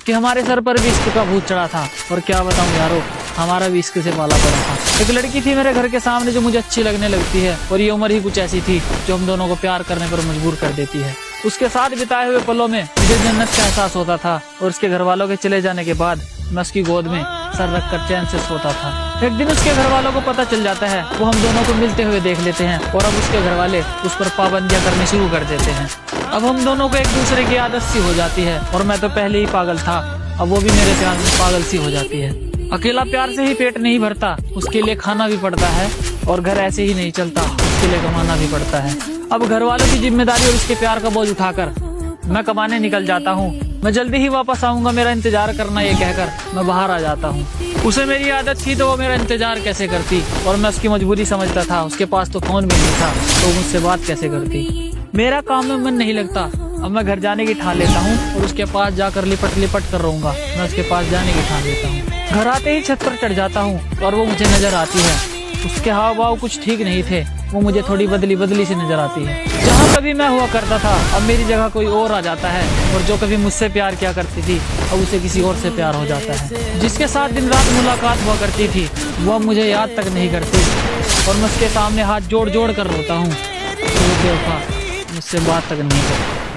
कि हमारे सर पर भी इश्क का भूत चढ़ा था। और क्या बताऊं यारो, हमारा भी इश्क से पाला पड़ा था। एक लड़की थी मेरे घर के सामने जो मुझे अच्छी लगने लगती है, और ये उम्र ही कुछ ऐसी थी जो हम दोनों को प्यार करने पर मजबूर कर देती है। उसके साथ बिताए हुए पलों में मुझे जन्नत का एहसास होता था, और उसके घर वालों के चले जाने के बाद मैं उसकी गोद में सर रखकर चैन से सोता था। एक दिन उसके घर वालों को पता चल जाता है, वो हम दोनों को मिलते हुए देख लेते हैं, और अब उसके घर वाले उस पर पाबंदियां करनी शुरू कर देते हैं। अब हम दोनों को एक दूसरे की आदत सी हो जाती है, और मैं तो पहले ही पागल था, अब वो भी मेरे प्यार में पागल सी हो जाती है। अकेला प्यार से ही पेट नहीं भरता, उसके लिए खाना भी पड़ता है, और घर ऐसे ही नहीं चलता, उसके लिए कमाना भी पड़ता है। अब घर वालों की जिम्मेदारी और उसके प्यार का बोझ उठाकर मैं कमाने निकल जाता हूँ। मैं जल्दी ही वापस आऊंगा, मेरा इंतजार करना, ये कहकर मैं बाहर आ जाता हूँ। उसे मेरी आदत थी तो वो मेरा इंतजार कैसे करती, और मैं उसकी मजबूरी समझता था। उसके पास तो फोन भी नहीं था, तो मुझसे बात कैसे करती। मेरा काम में मन नहीं लगता, अब मैं घर जाने की ठान लेता हूँ, और उसके पास जाकर लिपट लिपट कर रहूंगा। मैं उसके पास जाने की ठान लेता हूँ। घर आते ही छत पर चढ़ जाता हूँ, और वो मुझे नजर आती है। उसके हाव भाव कुछ ठीक नहीं थे, वो मुझे थोड़ी बदली बदली सी नजर आती है। जहाँ कभी मैं हुआ करता था, अब मेरी जगह कोई और आ जाता है, और जो कभी मुझसे प्यार किया करती थी, अब उसे किसी और से प्यार हो जाता है। जिसके साथ दिन रात मुलाकात हुआ करती थी, वो अब मुझे याद तक नहीं करती, और मैं उसके सामने हाथ जोड़ जोड़ कर रोता हूँ। वो बेवफा मुझसे बात तक नहीं करती।